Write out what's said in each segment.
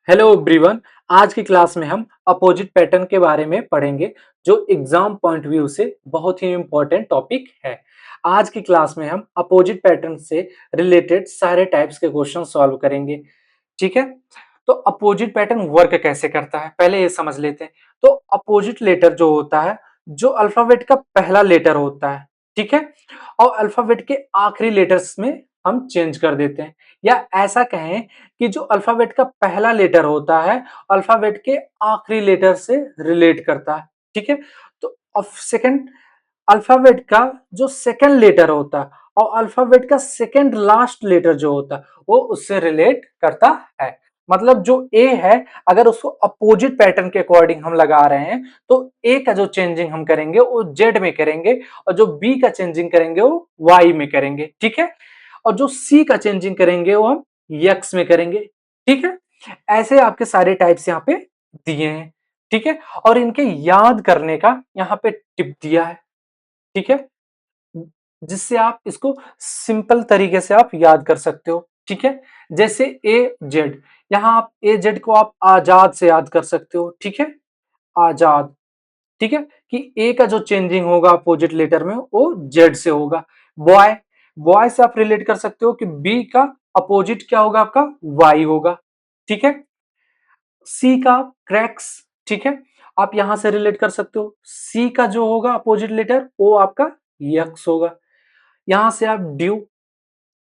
Hello everyone. आज की class में हम अपोजिट पैटर्न के बारे में पढ़ेंगे जो एग्जाम पॉइंट व्यू से बहुत ही इंपॉर्टेंट टॉपिक है। आज की क्लास में हम अपोजिट पैटर्न से रिलेटेड सारे टाइप्स के क्वेश्चन सॉल्व करेंगे। ठीक है, तो अपोजिट पैटर्न वर्क कैसे करता है पहले ये समझ लेते हैं। तो अपोजिट लेटर जो होता है, जो अल्फाबेट का पहला लेटर होता है, ठीक है, और अल्फाबेट के आखिरी लेटर्स में हम चेंज कर देते हैं, या ऐसा कहें कि जो अल्फाबेट का पहला लेटर होता है अल्फाबेट के आखिरी लेटर से रिलेट करता है। ठीक है, तो अब सेकंड अल्फाबेट का जो सेकंड लेटर होता है और अल्फाबेट का सेकंड लास्ट लेटर जो होता है वो उससे रिलेट करता है। मतलब जो ए है, अगर उसको अपोजिट पैटर्न के अकॉर्डिंग हम लगा रहे हैं तो ए का जो चेंजिंग हम करेंगे वो जेड में करेंगे, और जो बी का चेंजिंग करेंगे वो वाई में करेंगे। ठीक है, और जो सी का चेंजिंग करेंगे वो हम यक्स में करेंगे। ठीक है, ऐसे आपके सारे टाइप्स यहाँ पे दिए हैं। ठीक है, और इनके याद करने का यहाँ पे टिप दिया है। ठीक है, जिससे आप इसको सिंपल तरीके से आप याद कर सकते हो। ठीक है, जैसे ए जेड, यहाँ आप ए जेड को आप आजाद से याद कर सकते हो। ठीक है, आजाद। ठीक है, कि ए का जो चेंजिंग होगा अपोजिट लेटर में वो जेड से होगा। बॉय, बॉय से आप रिलेट कर सकते हो कि बी का अपोजिट क्या होगा, आपका वाई होगा। ठीक है, सी का क्रैक्स। ठीक है, आप यहां से रिलेट कर सकते हो, सी का जो होगा अपोजिट लेटर वो आपका यक्स होगा। यहां से आप ड्यू,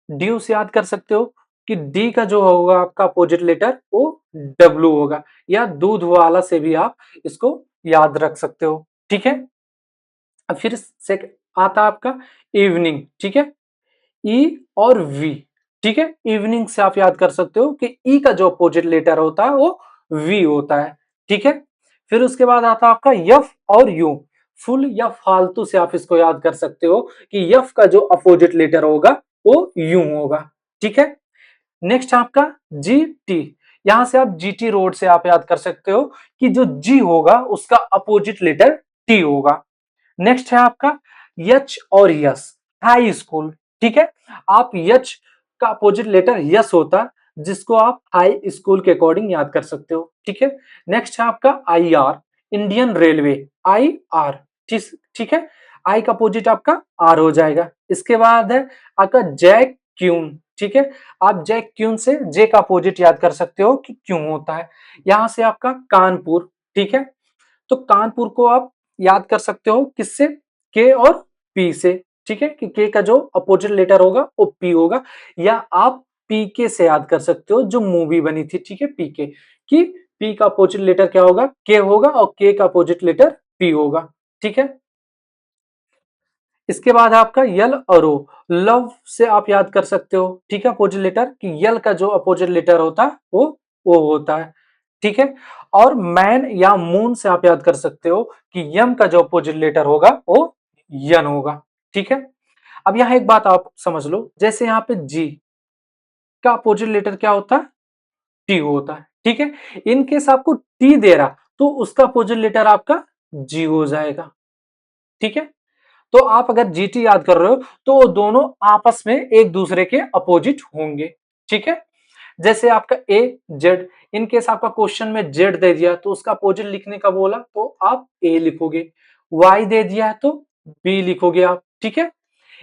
ड्यू से याद कर सकते हो कि डी का जो होगा आपका अपोजिट लेटर वो डब्लू होगा, या दूध वाला से भी आप इसको याद रख सकते हो। ठीक है, अब फिर से आता आपका इवनिंग। ठीक है, ई और वी। ठीक है, इवनिंग से आप याद कर सकते हो कि ई का जो अपोजिट लेटर होता है वो वी होता है। ठीक है, फिर उसके बाद आता है आपका यफ और यू। फुल या फालतू से आप इसको याद कर सकते हो कि यफ का जो अपोजिट लेटर होगा वो यू होगा। ठीक है, नेक्स्ट आपका जी टी। यहां से आप जी टी रोड से आप याद कर सकते हो कि जो जी होगा उसका अपोजिट लेटर टी होगा। नेक्स्ट है आपका यच और यस, हाई स्कूल। ठीक है, आप यच का अपोजिट लेटर यस होता है जिसको आप हाई स्कूल के अकॉर्डिंग याद कर सकते हो। ठीक है, नेक्स्ट है आपका I R, Indian railway, I R. ठीक है, आई का अपोजिट आपका आर हो जाएगा। इसके बाद है आपका जैक क्यून। ठीक है, आप जैक क्यून से जे का अपोजिट याद कर सकते हो कि क्यों होता है। यहां से आपका कानपुर। ठीक है, तो कानपुर को आप याद कर सकते हो किससे, के और पी से। ठीक है, कि के का जो अपोजिट लेटर होगा वो पी होगा, या आप पीके से याद कर सकते हो जो मूवी बनी थी। ठीक है, पीके, कि पी का अपोजिट लेटर क्या होगा, के होगा, और के का अपोजिट लेटर पी होगा। ठीक है, इसके बाद आपका यल और ओ, लव से आप याद कर सकते हो। ठीक है, अपोजिट लेटर कि यल का जो अपोजिट लेटर होता है वो होता है। ठीक है, और मैन या मून से आप याद कर सकते हो कि यम का जो अपोजिट लेटर होगा वो यन होगा। ठीक है, अब यहां एक बात आप समझ लो, जैसे यहाँ पे जी का अपोजिट लेटर क्या होता है, टी होता है। ठीक है, इन केस आपको टी दे रहा तो उसका अपोजिट लेटर आपका जी हो जाएगा। ठीक है, तो आप अगर जीटी याद कर रहे हो तो वो दोनों आपस में एक दूसरे के अपोजिट होंगे। ठीक है, जैसे आपका ए जेड, इन केस आपका क्वेश्चन में जेड दे दिया तो उसका अपोजिट लिखने का बोला तो आप ए लिखोगे, वाई दे दिया है तो बी लिखोगे आप। ठीक है,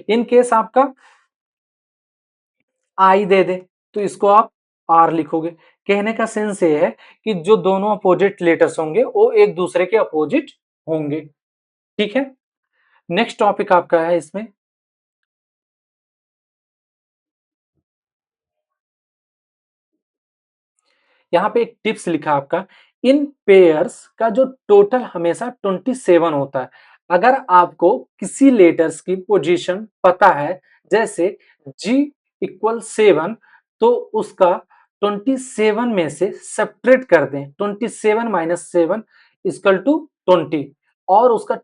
इन केस आपका आई दे दे तो इसको आप आर लिखोगे। कहने का सेंस ये है कि जो दोनों अपोजिट लेटर्स होंगे वो एक दूसरे के अपोजिट होंगे। ठीक है, नेक्स्ट टॉपिक आपका है इसमें, यहाँ पे एक टिप्स लिखा आपका, इन पेयर्स का जो टोटल हमेशा 27 होता है। अगर आपको किसी लेटर्स की पोजीशन पता है, जैसे G इक्वल 7, तो उसका 27 में से सब्ट्रैक्ट कर दें, 27 माइनस 7 इक्वल टू 20, और उसका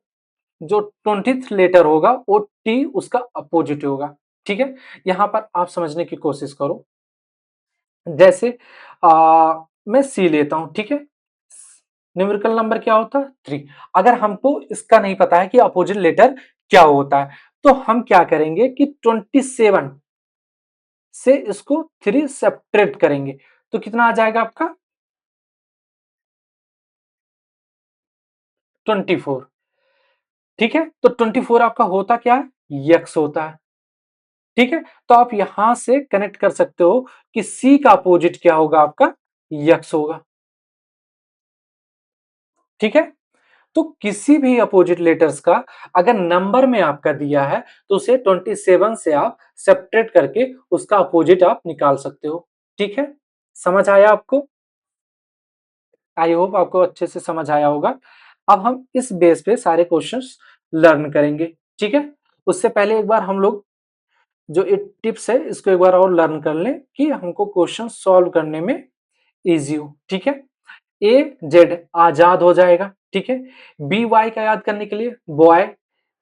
जो 20th लेटर होगा वो टी उसका अपोजिट होगा। ठीक है, यहां पर आप समझने की कोशिश करो। जैसे मैं सी लेता हूं। ठीक है, न्यूमेरिकल नंबर क्या होता है, 3। अगर हमको इसका नहीं पता है कि अपोजिट लेटर क्या होता है तो हम क्या करेंगे कि 27 से इसको 3 सब्ट्रैक्ट करेंगे तो कितना आ जाएगा आपका 24। ठीक है, तो 24 आपका होता क्या है, यक्स होता है। ठीक है, तो आप यहां से कनेक्ट कर सकते हो कि सी का अपोजिट क्या होगा, आपका यक्स होगा। ठीक है, तो किसी भी अपोजिट लेटर्स का अगर नंबर में आपका दिया है तो उसे 27 से आप सेपरेट करके उसका अपोजिट आप निकाल सकते हो। ठीक है, समझ आया आपको? आई होप आपको अच्छे से समझ आया होगा। अब हम इस बेस पे सारे क्वेश्चंस लर्न करेंगे। ठीक है, उससे पहले एक बार हम लोग जो एक टिप्स है इसको एक बार और लर्न कर लें कि हमको क्वेश्चन सॉल्व करने में इजी हो। ठीक है, ए जेड आजाद हो जाएगा। ठीक है, बी वाई का याद करने के लिए बॉय,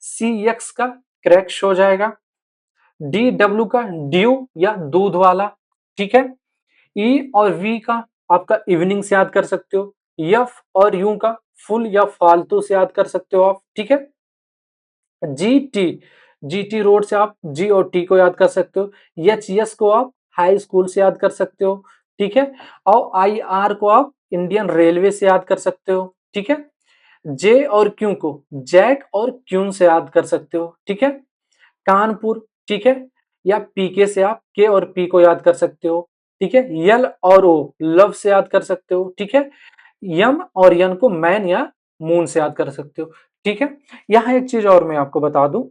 सी एक्स का क्रैक्स हो जाएगा, डी डब्ल्यू का ड्यू या दूध वाला। ठीक है, ई और वी का आपका इवनिंग से याद कर सकते हो, एफ और यू का फुल या फालतू से याद कर सकते हो आप। ठीक है, G T, G T road से आप जी और टी को याद कर सकते हो, एच एस को आप हाई स्कूल से याद कर सकते हो। ठीक है, और आई आर को आप इंडियन रेलवे से याद कर सकते हो। ठीक है, जे और क्यू को जैक और क्यून से याद कर सकते हो। ठीक है, कानपुर, ठीक है, या पीके से आप के और पी को याद कर सकते हो। ठीक है, यल और ओ लव से याद कर सकते हो। ठीक है, यम और यन को मैन या मून से याद कर सकते हो। ठीक है, यहाँ एक चीज और मैं आपको बता दूं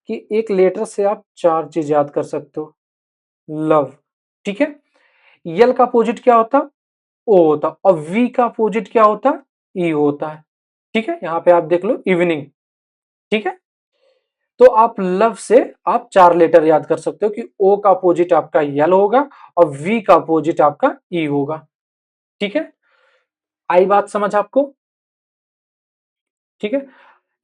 कि एक लेटर से आप चार चीज याद कर सकते हो। लव, ठीक है, यल का अपोजिट क्या होता, ओ होता, और वी का अपोजिट क्या होता, ई होता है। ठीक है, यहाँ पे आप देख लो इवनिंग। ठीक है, तो आप लव से आप चार लेटर याद कर सकते हो कि ओ का अपोजिट आपका यल होगा और वी का अपोजिट आपका ई होगा। ठीक है, आई बात समझ आपको? ठीक है,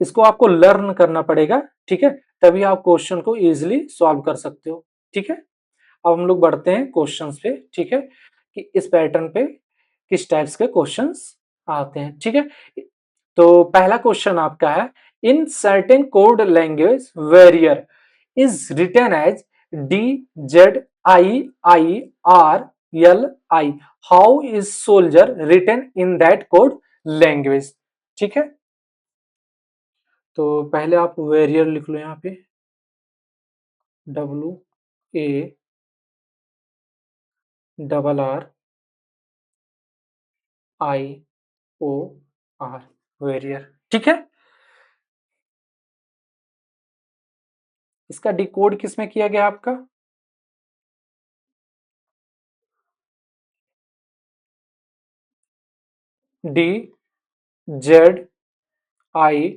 इसको आपको लर्न करना पड़ेगा। ठीक है, तभी आप क्वेश्चन को इजीली सॉल्व कर सकते हो। ठीक है, अब हम लोग बढ़ते हैं क्वेश्चंस पे। ठीक है, कि इस पैटर्न पे किस टाइप्स के क्वेश्चंस आते हैं। ठीक है, तो पहला क्वेश्चन आपका है, in certain code language warrior is written as D Z I I R L I, how is soldier written in that code language. ठीक है, तो पहले आप वेरियर लिख लो, यहाँ पे W A double R I O R, warrior. ठीक है, इसका डिकोड किस में किया गया आपका, D Z I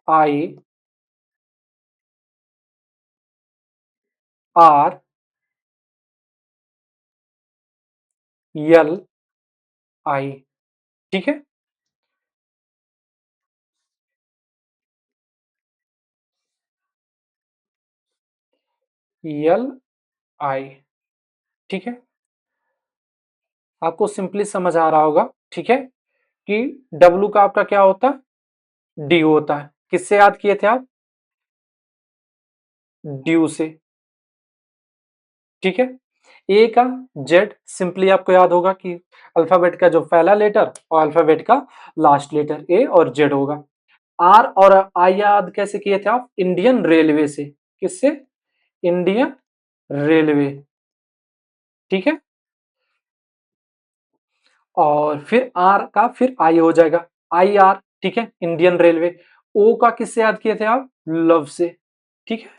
I R L I. ठीक है, एल आई। ठीक है, आपको सिंपली समझ आ रहा होगा। ठीक है, कि डब्लू का आपका क्या होता है, डी होता है। किससे याद किए थे आप, ड्यू से। ठीक है, ए का जेड सिंपली आपको याद होगा कि अल्फाबेट का जो पहला लेटर और अल्फाबेट का लास्ट लेटर ए और जेड होगा। आर और आई याद कैसे किए थे आप, इंडियन रेलवे से। किससे, इंडियन रेलवे। ठीक है, और फिर आर का फिर आई हो जाएगा, आई आर। ठीक है, इंडियन रेलवे। ओ का किससे याद किए थे आप, लव से। ठीक है,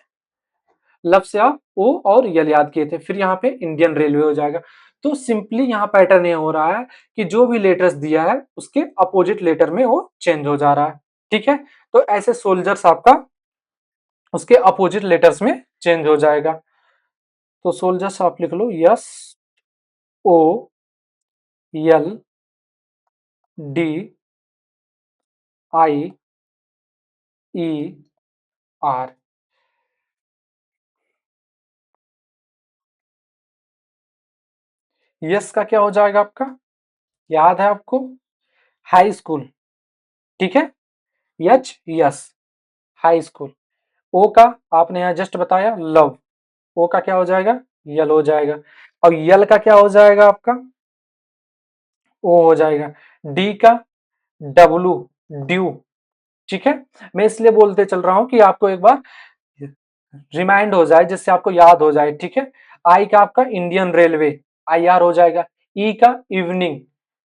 लव से आप ओ और यल याद किए थे, फिर यहाँ पे इंडियन रेलवे हो जाएगा। तो सिंपली यहाँ पैटर्न ये हो रहा है कि जो भी लेटर्स दिया है उसके अपोजिट लेटर में वो चेंज हो जा रहा है। ठीक है, तो ऐसे सोल्जर्स आपका उसके अपोजिट लेटर्स में चेंज हो जाएगा। तो सोल्जर्स आप लिख लो, S O L D I E R. S का क्या हो जाएगा आपका, याद है आपको, हाई स्कूल। ठीक है, यच यस हाई स्कूल। ओ का आपने यहां जस्ट बताया लव, ओ का क्या हो जाएगा, यल हो जाएगा। और यल का क्या हो जाएगा आपका, ओ हो जाएगा। डी का डब्लू, ड्यू। ठीक है, मैं इसलिए बोलते चल रहा हूं कि आपको एक बार रिमाइंड हो जाए, जिससे आपको याद हो जाए। ठीक है, आई का आपका इंडियन रेलवे, आई आर हो जाएगा। ई का इवनिंग,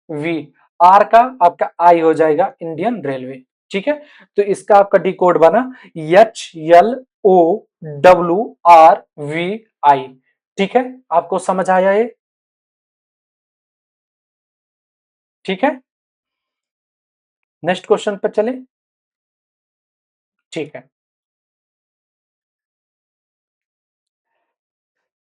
वी। आर का आपका आई हो जाएगा इंडियन रेलवे। ठीक है, तो इसका आपका डी कोड बना HLOWRVI। ठीक है, आपको समझ आया ये? ठीक है, नेक्स्ट क्वेश्चन पर चले। ठीक है,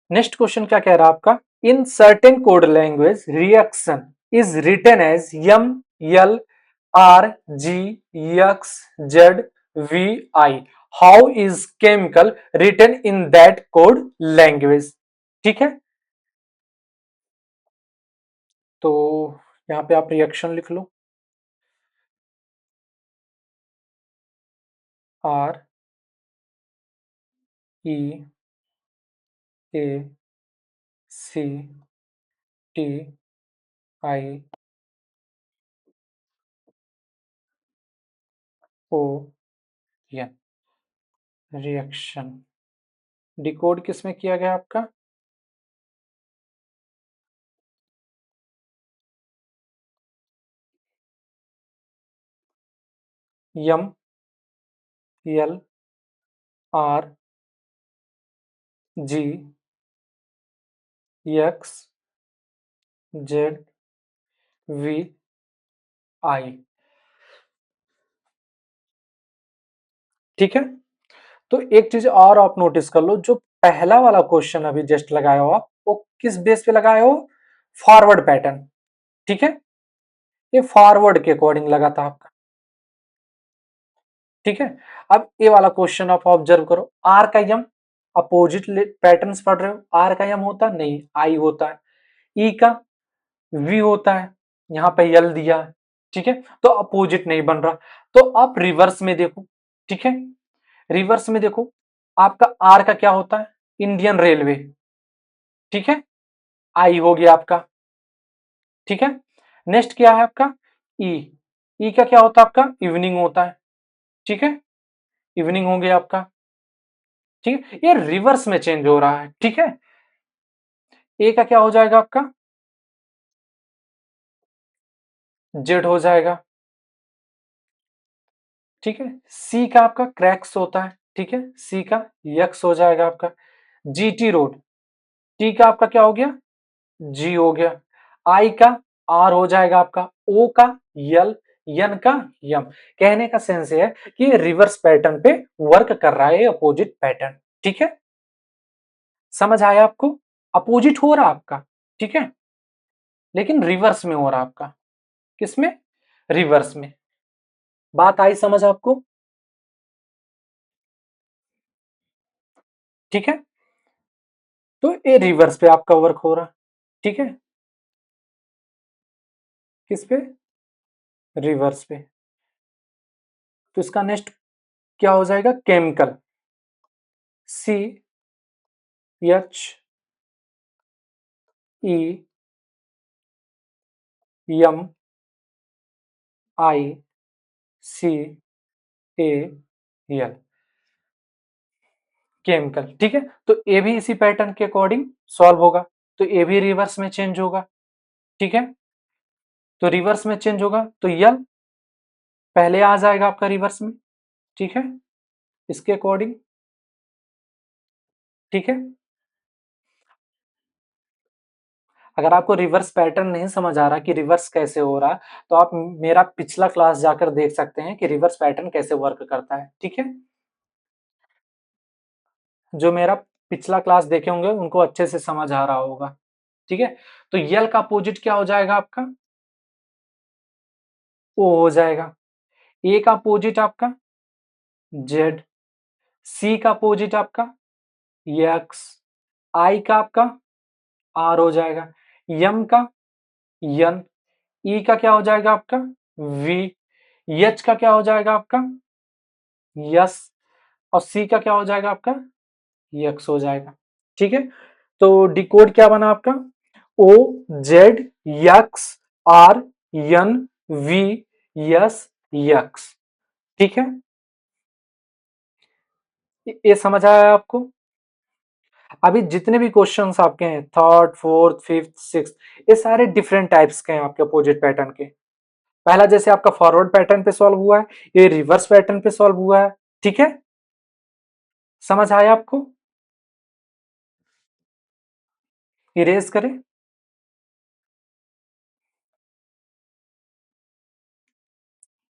नेक्स्ट क्वेश्चन क्या कह रहा है आपका, in certain code language reaction is written as MLRGXZVI, how is chemical written in that code language. ठीक है, तो यहां पे आप रिएक्शन लिख लो, REACTION, रिएक्शन डिकोड किस में किया गया आपका, MLRGXZVI। ठीक है, तो एक चीज और आप नोटिस कर लो, जो पहला वाला क्वेश्चन अभी जस्ट लगाया हो आप, वो किस बेस पे लगाया हो, फॉरवर्ड पैटर्न। ठीक है, ये फॉरवर्ड के अकॉर्डिंग लगा था आपका। ठीक है, अब ये वाला क्वेश्चन आप ऑब्जर्व करो, आर का यम, अपोजिट पैटर्न्स पढ़ रहे हो, आर का यम होता नहीं, आई होता है। ई का वी होता है, यहां पे यल दिया है। ठीक है, तो अपोजिट नहीं बन रहा, तो आप रिवर्स में देखो। ठीक है, रिवर्स में देखो, आपका आर का क्या होता है, इंडियन रेलवे। ठीक है, आई हो गया आपका। ठीक है, नेक्स्ट क्या है आपका, ई। ई का क्या होता है आपका, इवनिंग होता है। ठीक है, इवनिंग हो गया आपका। ठीक है, ये रिवर्स में चेंज हो रहा है। ठीक है, ए का क्या हो जाएगा आपका, जेड हो जाएगा। ठीक है, सी का आपका क्रैक्स होता है। ठीक है, सी का यक्स हो जाएगा आपका। जीटी रोड, टी का आपका क्या हो गया, जी हो गया। आई का आर हो जाएगा आपका, ओ का यल, यन का यम। कहने का सेंस है कि रिवर्स पैटर्न पे वर्क कर रहा है, अपोजिट पैटर्न। ठीक है, समझ आया आपको, अपोजिट हो रहा आपका। ठीक है, लेकिन रिवर्स में हो रहा आपका, किसमें, रिवर्स में। बात आई समझ आपको। ठीक है, तो ये रिवर्स पे आपका वर्क हो रहा। ठीक है, किस पे, रिवर्स पे। तो इसका नेक्स्ट क्या हो जाएगा, केमिकल, CHEMICAL, केमिकल। ठीक है, तो ए भी इसी पैटर्न के अकॉर्डिंग सॉल्व होगा, तो ए भी रिवर्स में चेंज होगा। ठीक है, तो रिवर्स में चेंज होगा तो यल पहले आ जाएगा आपका रिवर्स में। ठीक है, इसके अकॉर्डिंग। ठीक है, अगर आपको रिवर्स पैटर्न नहीं समझ आ रहा कि रिवर्स कैसे हो रहा, तो आप मेरा पिछला क्लास जाकर देख सकते हैं कि रिवर्स पैटर्न कैसे वर्क करता है। ठीक है, जो मेरा पिछला क्लास देखे होंगे उनको अच्छे से समझ आ रहा होगा। ठीक है, तो यल का अपोजिट क्या हो जाएगा आपका, ओ हो जाएगा। ए का अपोजिट आपका जेड, सी का अपोजिट आपका यक्स, आई का आपका आर हो जाएगा, यम का यन, ई का क्या हो जाएगा आपका वी, एच का क्या हो जाएगा आपका यस, और सी का क्या हो जाएगा आपका यक्स हो जाएगा। ठीक है, तो डिकोड क्या बना आपका, O Z X R N V S X. ठीक है, ये समझ आया आपको? अभी जितने भी क्वेश्चंस आपके हैं थर्ड, फोर्थ, फिफ्थ, सिक्स्थ, ये सारे डिफरेंट टाइप्स के हैं आपके अपोजिट पैटर्न के। पहला जैसे आपका फॉरवर्ड पैटर्न पे सॉल्व हुआ है, ये रिवर्स पैटर्न पे सॉल्व हुआ है। ठीक है, समझ आया आपको? इरेज करें।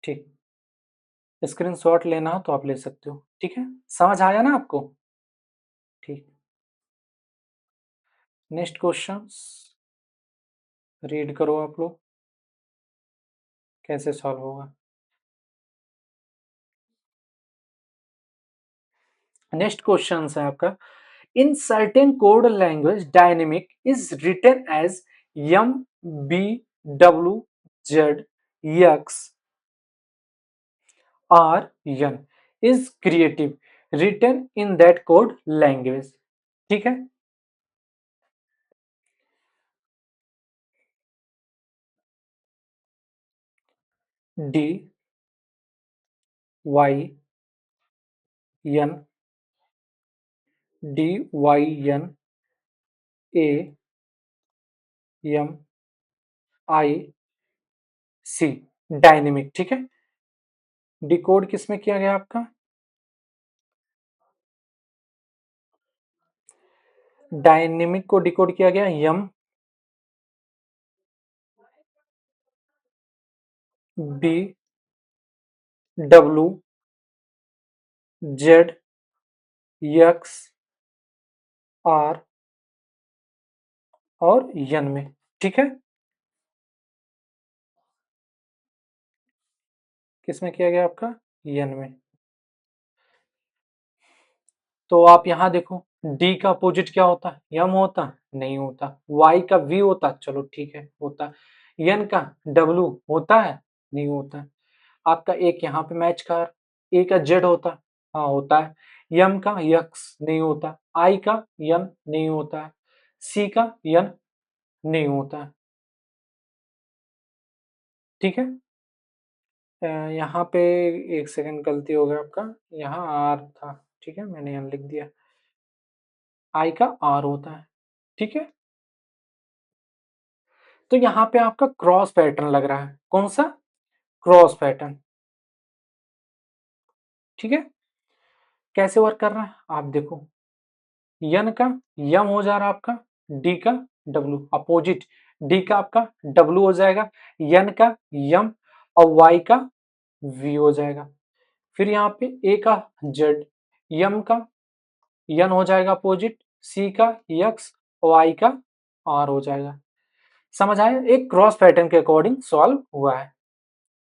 ठीक, स्क्रीनशॉट लेना हो तो आप ले सकते हो। ठीक है, समझ आया ना आपको? ठीक, नेक्स्ट क्वेश्चन रीड करो आप लोग, कैसे सॉल्व होगा। नेक्स्ट क्वेश्चन है आपका, in certain code language dynamic is written as M B W Z X R N is creative written in that code language. ठीक है, D Y N, D Y N A M I C, dynamic. ठीक है, decode किसमें किया गया आपका? Dynamic को decode किया गया M B W Z X R और यन में। ठीक है, किसमें किया गया आपका? यन में। तो आप यहां देखो, डी का अपोजिट क्या होता है? यम होता? नहीं होता। वाई का वी होता? चलो ठीक है, होता। यन का डब्ल्यू होता है? नहीं होता। आपका एक यहाँ पे मैच कर, ए का जेड होता? हाँ होता है। यम का यक्स नहीं होता, आई का यन नहीं होता है, सी का यन नहीं होता है। ठीक है, यहाँ पे एक सेकंड गलती हो गया आपका, यहाँ आर था। ठीक है, मैंने यहाँ लिख दिया, आई का आर होता है। ठीक है, तो यहाँ पे आपका क्रॉस पैटर्न लग रहा है। कौन सा? Cross pattern. ठीक है, कैसे वर्क कर रहा है आप देखो, यन का यम हो जा रहा है आपका, डी का डब्ल्यू अपोजिट, डी का आपका डब्ल्यू हो जाएगा, यन का यम और वाई का वी हो जाएगा। फिर यहाँ पे ए का जेड, यम का यन हो जाएगा अपोजिट, सी का यक्स, वाई का आर हो जाएगा। समझ आया? एक क्रॉस पैटर्न के अकॉर्डिंग सॉल्व हुआ है।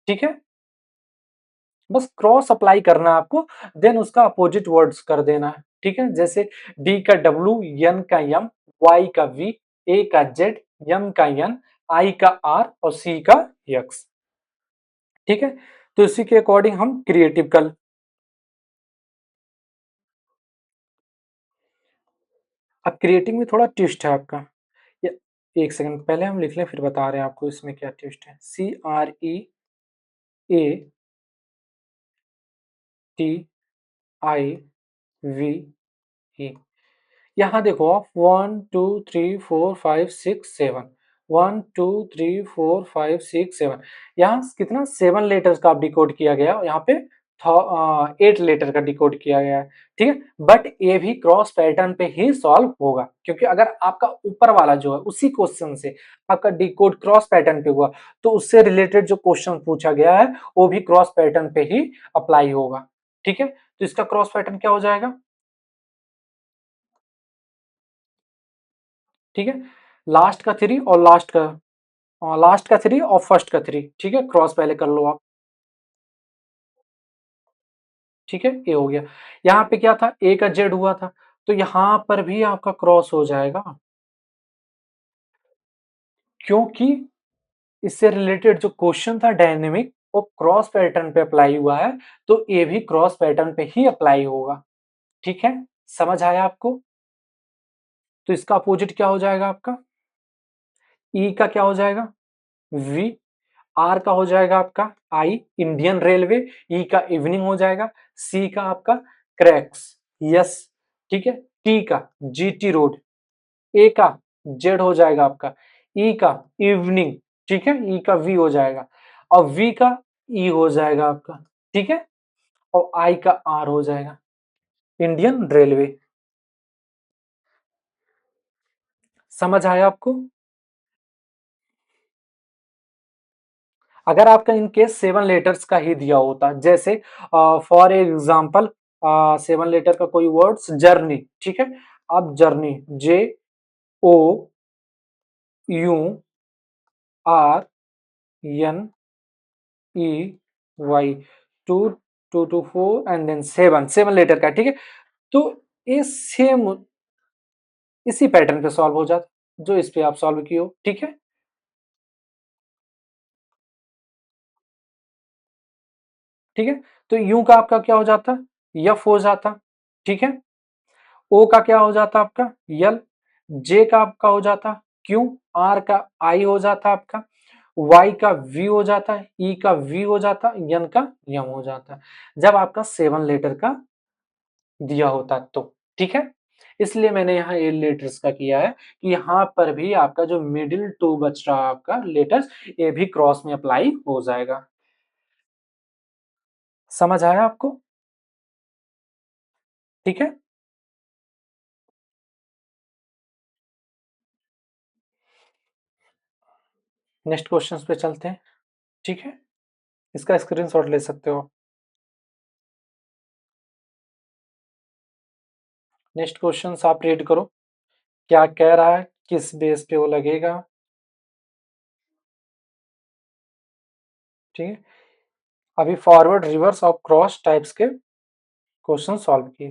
ठीक है, बस क्रॉस अप्लाई करना है आपको, देन उसका अपोजिट वर्ड्स कर देना है। ठीक है, जैसे डी का डब्ल्यू, एन का एम, वाई का वी, ए का जेड, एम का एन, आई का आर और सी का यक्स। ठीक है, तो इसी के अकॉर्डिंग हम क्रिएटिव कर। अब क्रिएटिव में थोड़ा ट्विस्ट है आपका, एक सेकंड पहले हम लिख लें फिर बता रहे हैं आपको इसमें क्या ट्विस्ट है। CREATIV, यहाँ देखो आप 1 2 3 4 5 6 7, 1 2 3 4 5 6 7, यहाँ कितना 7 लेटर्स का डिकोड किया गया, यहाँ पे 8 लेटर का डिकोड किया गया है। ठीक है, बट ये भी क्रॉस पैटर्न पे ही सॉल्व होगा, क्योंकि अगर आपका ऊपर वाला जो है उसी क्वेश्चन से आपका डिकोड क्रॉस पैटर्न पे हुआ, तो उससे रिलेटेड जो क्वेश्चन पूछा गया है वो भी क्रॉस पैटर्न पे ही अप्लाई होगा। ठीक है, तो इसका क्रॉस पैटर्न क्या हो जाएगा? ठीक है, लास्ट का 3 और लास्ट का 3 और फर्स्ट का 3। ठीक है, क्रॉस पहले कर लो आप। ठीक है, ये हो गया। यहाँ पे क्या था? ए का जेड हुआ था, तो यहाँ पर भी आपका क्रॉस हो जाएगा, क्योंकि इससे रिलेटेड जो क्वेश्चन था डायनेमिक वो क्रॉस पैटर्न पे अप्लाई हुआ है, तो ये भी क्रॉस पैटर्न पे ही अप्लाई होगा। ठीक है, समझ आया आपको? तो इसका अपोजिट क्या हो जाएगा आपका? ई का क्या हो जाएगा? वी, आर का हो जाएगा आपका आई इंडियन रेलवे, ई का इवनिंग हो जाएगा, सी का आपका क्रैक्स, यस ठीक है, टी का जीटी रोड, ए का जेड हो जाएगा आपका, ई का इवनिंग, ठीक है, ई का वी हो जाएगा, और वी का ई हो जाएगा आपका, ठीक है, और आई का आर हो जाएगा, इंडियन रेलवे। समझ आया आपको? अगर आपका इन केस 7 लेटर्स का ही दिया होता, जैसे फॉर एग्जाम्पल 7 लेटर का कोई वर्ड्स जर्नी, ठीक है, आप journey J O U R N E Y, two two two four and then seven, 7 letter का, ठीक है। तो ये सेम इसी पैटर्न पे सॉल्व हो जाता जो इस पे आप सॉल्व किए हो, ठीक है। ठीक है, तो यू का आपका क्या हो जाता, यफ हो जाता, ठीक है। ओ का क्या हो जाता आपका यल, जे का आपका हो जाता क्यू, आर का आई हो जाता आपका, वाई का वी हो जाता है, ई का वी हो जाता, एन का यम हो जाता, जब आपका 7 लेटर का दिया होता तो, ठीक है। इसलिए मैंने यहाँ ए लेटर्स का किया है कि यहाँ पर भी आपका जो मिडिल टू बच रहा आपका लेटर्स, ये भी क्रॉस में अप्लाई हो जाएगा। समझ आया आपको? ठीक है, नेक्स्ट क्वेश्चन पे चलते हैं, ठीक है। इसका स्क्रीनशॉट ले सकते हो। नेक्स्ट क्वेश्चन आप रीड करो, क्या कह रहा है, किस बेस पे वो लगेगा, ठीक है। अभी फॉरवर्ड रिवर्स और क्रॉस टाइप्स के क्वेश्चन सॉल्व किए।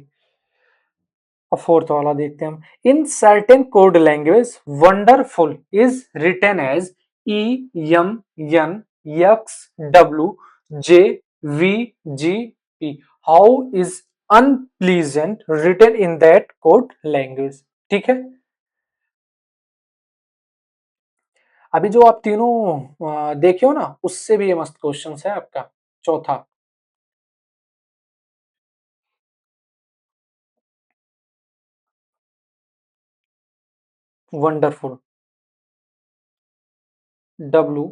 अब फोर्थ वाला देखते हैं हम। In certain code language wonderful is written as E M N X W J V G P, how is unpleasant written in that code language, ठीक है। अभी जो आप तीनों देखे हो ना, उससे भी ये मस्त क्वेश्चन है आपका चौथा। Wonderful, W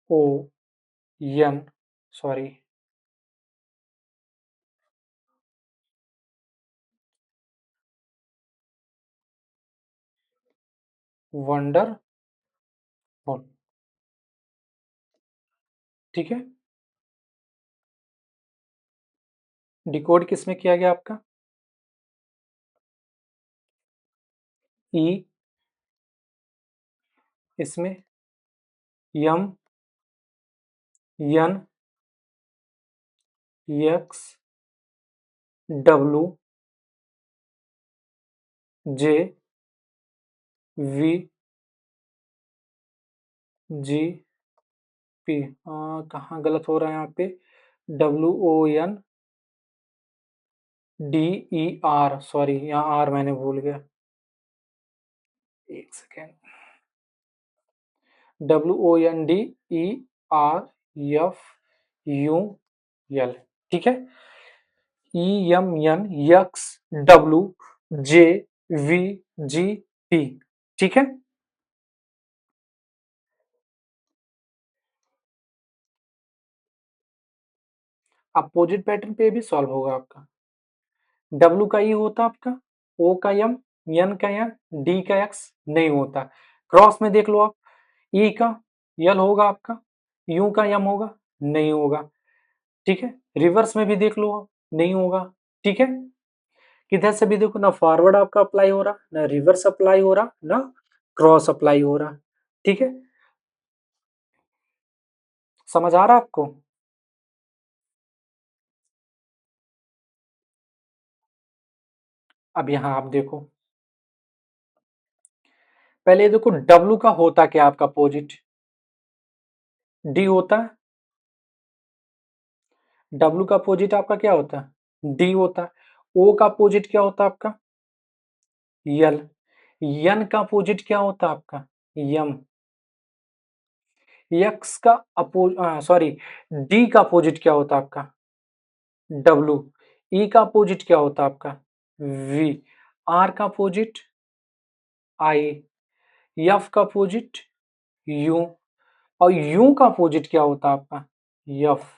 O N, sorry, wonderful, ठीक है। डिकोड किस में किया गया आपका, ई इसमें, M N X W J V G P, कहाँ गलत हो रहा है यहाँ पे, W O N D E R, sorry यहाँ आर मैंने भूल गया, एक second, W O N D E R F U L, ठीक है, E M N X W J V G P, ठीक है। अपोजिट पैटर्न पे भी सॉल्व होगा आपका। डब्ल्यू का ई होता आपका, ओ का एम, एन का एन, डी का एक्स नहीं होता, क्रॉस में देख लो आप, ई का यल होगा आपका, यू का एम होगा, नहीं होगा, ठीक है। रिवर्स में भी देख लो आप, नहीं होगा, ठीक है। किधर से भी देखो, ना फॉरवर्ड आपका अप्लाई हो रहा, ना रिवर्स अप्लाई हो रहा, ना क्रॉस अप्लाई हो रहा, ठीक है। समझ आ रहा आपको? अब यहां आप देखो, पहले देखो डब्ल्यू का होता क्या आपका अपोजिट, डी होता है, डब्ल्यू का अपोजिट आपका क्या होता है, डी होता है। ओ का अपोजिट क्या होता है आपका, यल, यन का अपोजिट क्या होता है आपका, यम, एक्स का सॉरी, डी का अपोजिट क्या होता है आपका? डब्लू। ई का अपोजिट क्या होता है आपका? वी। आर का अपोजिट? आई। एफ का अपोजिट? यू। और यू का अपोजिट क्या होता है आपका? एफ।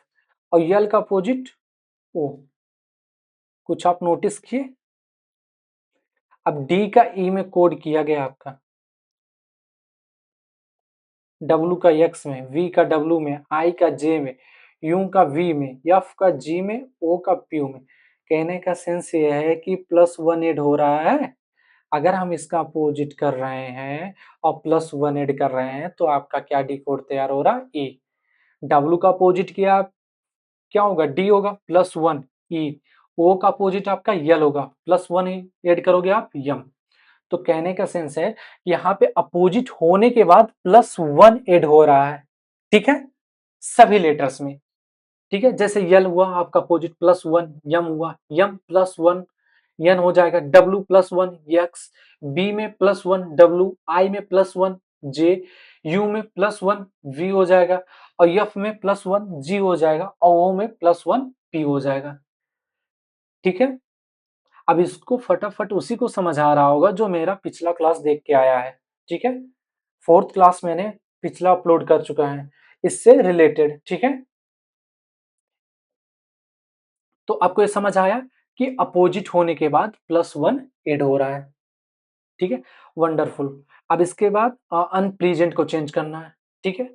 और यल का अपोजिट? ओ। कुछ आप नोटिस किए? अब डी का ई में कोड किया गया आपका, डब्लू का एक्स में, वी का डब्लू में, आई का जे में, यू का वी में, एफ का जी में, ओ का पी में। कहने का सेंस ये है कि प्लस वन ऐड हो रहा है। अगर हम इसका अपोजिट कर रहे हैं और प्लस वन ऐड कर रहे हैं तो आपका क्या डी कोड तैयार हो रहा है? ई। डब्लू का अपोजिट किया, क्या होगा? डी होगा, प्लस वन ई। ओ का अपोजिट आपका यल होगा, प्लस वन ऐड करोगे आप यम। तो कहने का सेंस है कि यहाँ पे अपोजिट होने के बाद प्लस वन ऐड हो रहा है। ठीक है, सभी लेटर्स में। ठीक है, जैसे यल हुआ आपका अपोजिट प्लस वन, यम हुआ यम प्लस वन, यन हो जाएगा W plus one X, B में प्लस वन डब्लू, आई में प्लस वन जे, यू में प्लस वन वी हो जाएगा, और एफ में प्लस वन जी हो जाएगा, और ओ में प्लस वन पी हो जाएगा। ठीक है, अब इसको फटाफट उसी को समझा रहा होगा जो मेरा पिछला क्लास देख के आया है। ठीक है, फोर्थ क्लास मैंने पिछला अपलोड कर चुका है इससे रिलेटेड। ठीक है, तो आपको ये समझ आया कि अपोजिट होने के बाद प्लस वन ऐड हो रहा है। ठीक है, वंडरफुल। अब इसके बाद अनप्लीजेंट को चेंज करना है। ठीक है,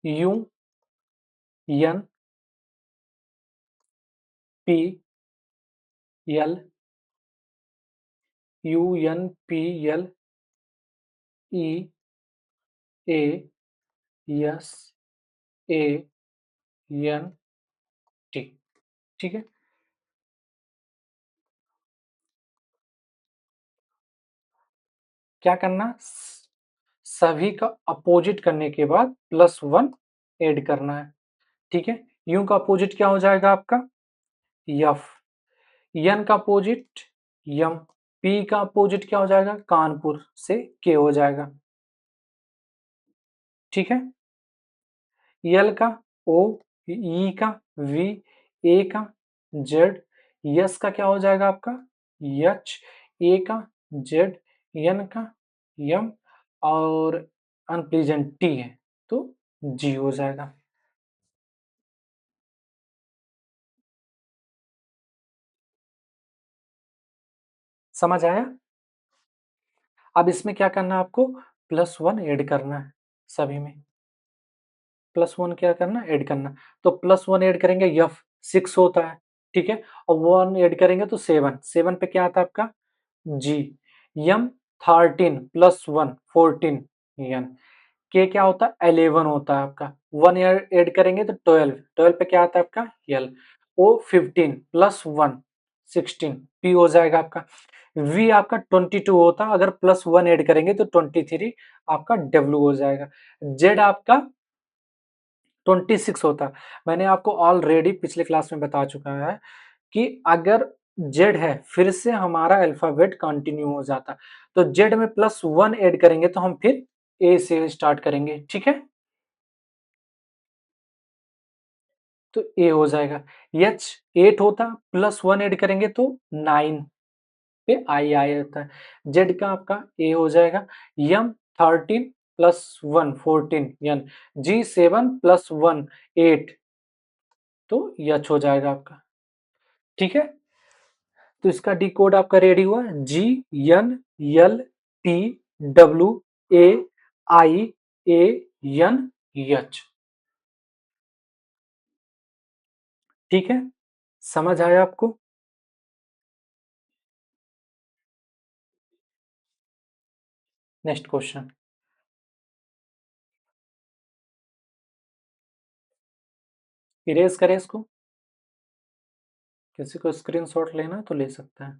U N P L, U N P L E A S A N T. ठीक है, क्या करना? सभी का अपोजिट करने के बाद प्लस वन ऐड करना है। ठीक है, यू का अपोजिट क्या हो जाएगा आपका? यफ। यन का अपोजिट यम। पी का अपोजिट क्या हो जाएगा? कानपुर से के हो जाएगा। ठीक है, यल का ओ, ई का वी, ए का जेड, यस का क्या हो जाएगा आपका? यच, ए का जेड, यन का यम, और अनप्लीजेंट टी है तो जी हो जाएगा। समझ आया? अब इसमें क्या करना है आपको? प्लस वन ऐड करना है सभी में। प्लस वन क्या करना? ऐड करना। तो प्लस वन ऐड करेंगे यफ, सिक्स होता है। ठीक है, और वन ऐड करेंगे तो सेवन, सेवन पे क्या आता है आपका? जी। यम 13 प्लस वन 14 यन। के क्या होता है? 11 होता है आपका। वन ऐड करेंगे तो 12, 12 पे क्या आता है आपका? यल। ओ 15 प्लस वन 16 पी हो जाएगा आपका। वी आपका 22 होता है, अगर प्लस वन ऐड करेंगे तो 23 आपका डब्ल्यू हो जाएगा। जेड आपका 26 होता है। मैंने आपको ऑलरेडी पिछले क्लास में बता चुका है कि अगर जेड है फिर से हमारा अल्फाबेट कंटिन्यू हो जाता, तो जेड में प्लस वन ऐड करेंगे तो हम फिर ए से स्टार्ट करेंगे। ठीक है, तो ए हो जाएगा। एच 8 होता, प्लस वन ऐड करेंगे तो 9 पे आई आया जाता है। जेड का आपका ए हो जाएगा। यम 13 प्लस वन 14 यन। जी 7 प्लस वन 8 तो यच हो जाएगा आपका। ठीक है, तो इसका डी कोड आपका रेडी हुआ। G N L T W A I A N H. ठीक है, समझ आया आपको? Next question. इरेज करें इसको, किसी को स्क्रीनशॉट लेना तो ले सकता है।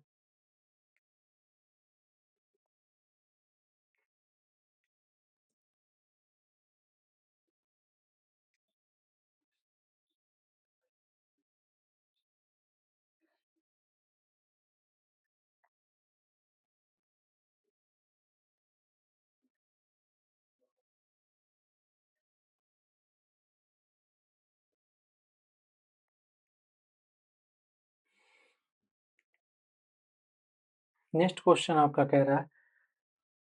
नेक्स्ट क्वेश्चन आपका कह रहा है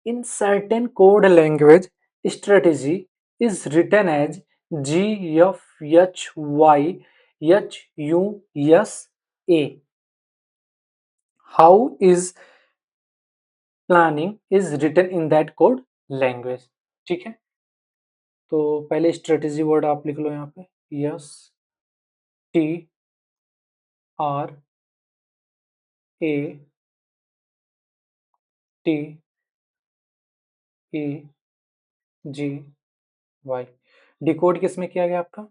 in certain code language strategy is written as GFHYHUSA. How is planning is written in that code language. ठीक है, तो पहले स्ट्रेटेजी वर्ड आप लिख लो यहाँ पे. STRATEGY. डिकोड किसमें किया गया आपका?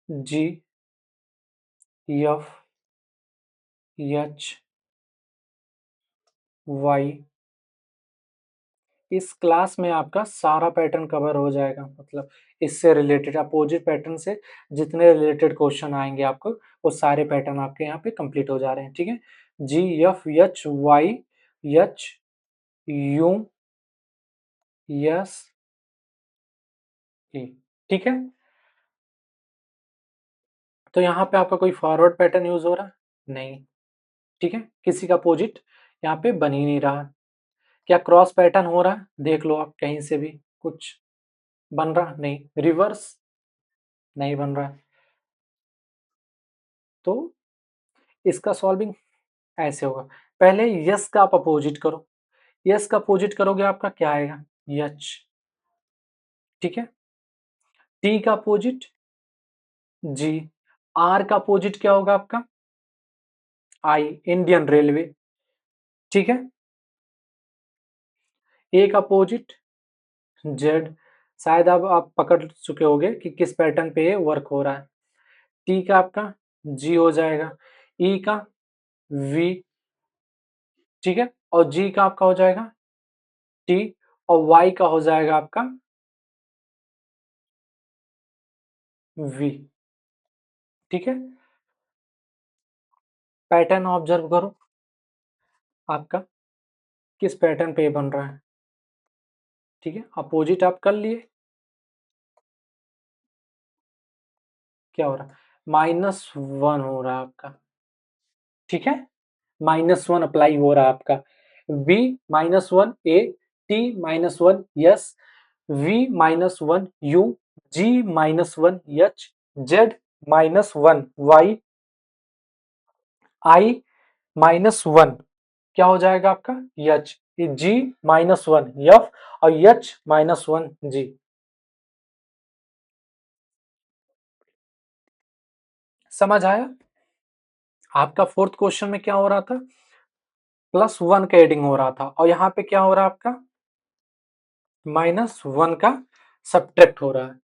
GFHY. इस क्लास में आपका सारा पैटर्न कवर हो जाएगा, मतलब इससे रिलेटेड अपोजिट पैटर्न से जितने रिलेटेड क्वेश्चन आएंगे आपको वो सारे पैटर्न आपके यहाँ पे कंप्लीट हो जा रहे हैं. ठीक है, GFHYHUSE. ठीक है, तो यहाँ पे आपका कोई फॉरवर्ड पैटर्न यूज हो रहा है? नहीं. ठीक है, किसी का अपोजिट यहाँ पे बन ही नहीं रहा. क्या क्रॉस पैटर्न हो रहा है? देख लो आप कहीं से भी कुछ बन रहा? नहीं. रिवर्स नहीं बन रहा है. तो इसका सॉल्विंग ऐसे होगा, पहले यस का आप अपोजिट करो. यस का अपोजिट करोगे आपका क्या आएगा? यच. ठीक है, टी का अपोजिट जी. आर का अपोजिट क्या होगा आपका? आई, इंडियन रेलवे. ठीक है, ए का अपोजिट जेड. शायद अब आप पकड़ चुके होंगे कि किस पैटर्न पे ये वर्क हो रहा है. टी का आपका जी हो जाएगा, ई का वी. ठीक है, और जी का आपका हो जाएगा टी, और वाई का हो जाएगा आपका वी. ठीक है, पैटर्न ऑब्जर्व करो आपका किस पैटर्न पे बन रहा है. ठीक है, अपोजिट आप कर लिए. क्या हो रहा है? -1 हो रहा है आपका. ठीक है, -1 अप्लाई हो रहा है आपका. B -1 A, T -1 S, V -1 U, G -1 H, Z -1 Y, I -1 क्या हो जाएगा आपका? यच. जी -1 एफ, और यच -1 जी. समझ आया? आपका फोर्थ क्वेश्चन में क्या हो रहा था? +1 का एडिंग हो रहा था, और यहाँ पे क्या हो रहा है आपका? -1 का सब्ट्रैक्ट हो रहा है.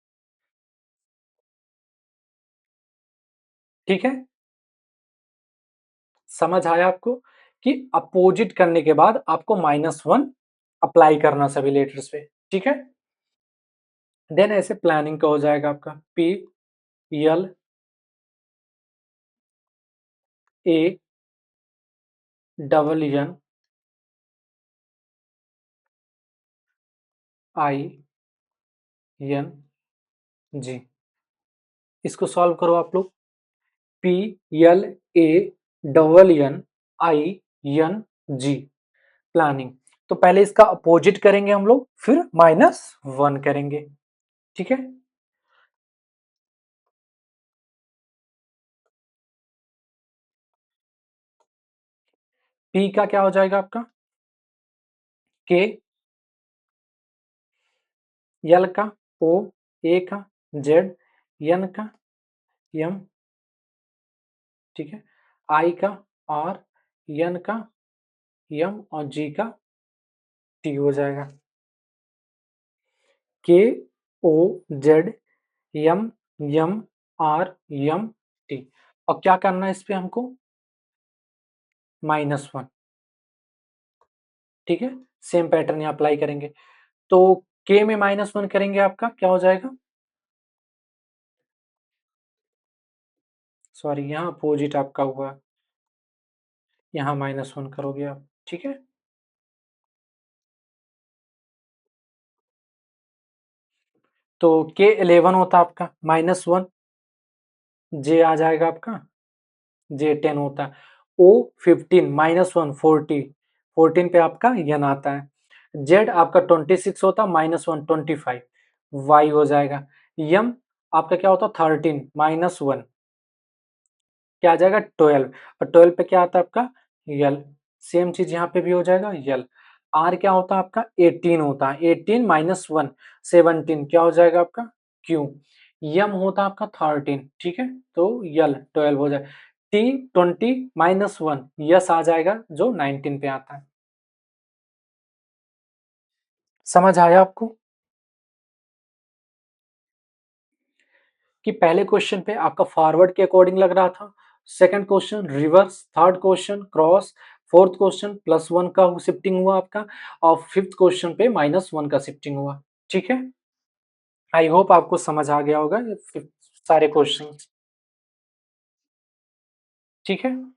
ठीक है, समझ आया आपको कि अपोजिट करने के बाद आपको -1 अप्लाई करना सभी लेटर्स पे. ठीक है, देन ऐसे प्लानिंग का हो जाएगा आपका PLANNING. इसको सॉल्व करो आप लोग. PLANNING planning. तो पहले इसका अपोजिट करेंगे हम लोग, फिर -1 करेंगे. ठीक है, P का क्या हो जाएगा आपका? K, L का O, A का Z, N का M. ठीक है, I का R, N का M, और G का T हो जाएगा. K O Z M M R M T. और क्या करना है इस पे हमको? -1. ठीक है, सेम पैटर्न यहाँ अप्लाई करेंगे. तो K में -1 करेंगे आपका क्या हो जाएगा? सॉरी, यहाँ अपोजिट आपका हुआ, यहाँ -1 करोगे आप. ठीक है, तो K11 होता आपका -1, J आ जाएगा आपका J10 होता. O15 -1 40, 14 पे आपका यन आता है। जेड आपका 26 होता, -1 25, वाई हो जाएगा। यम आपका क्या होता, 13 -1 क्या आ जाएगा, 12, और 12 पे क्या आता है आपका, यल। सेम चीज यहाँ पे भी हो जाएगा, यल। आर क्या होता है आपका, 18 होता है, 18 -1 17 क्या हो जाएगा आपका, क्यू। यम होता है आपका 13, ठीक है, तो यल 12 हो जाएगा। टी 20 -1 यस आ जाएगा, जो 19 पे आता है। समझ आया आपको कि पहले क्वेश्चन पे आपका फॉरवर्ड के अकॉर्डिंग लग रहा था, second question reverse, third question cross, fourth question +1 का शिफ्टिंग हुआ आपका, और फिफ्थ क्वेश्चन पे -1 का शिफ्टिंग हुआ। ठीक है, आई होप आपको समझ आ गया होगा ये सारे क्वेश्चन। ठीक है।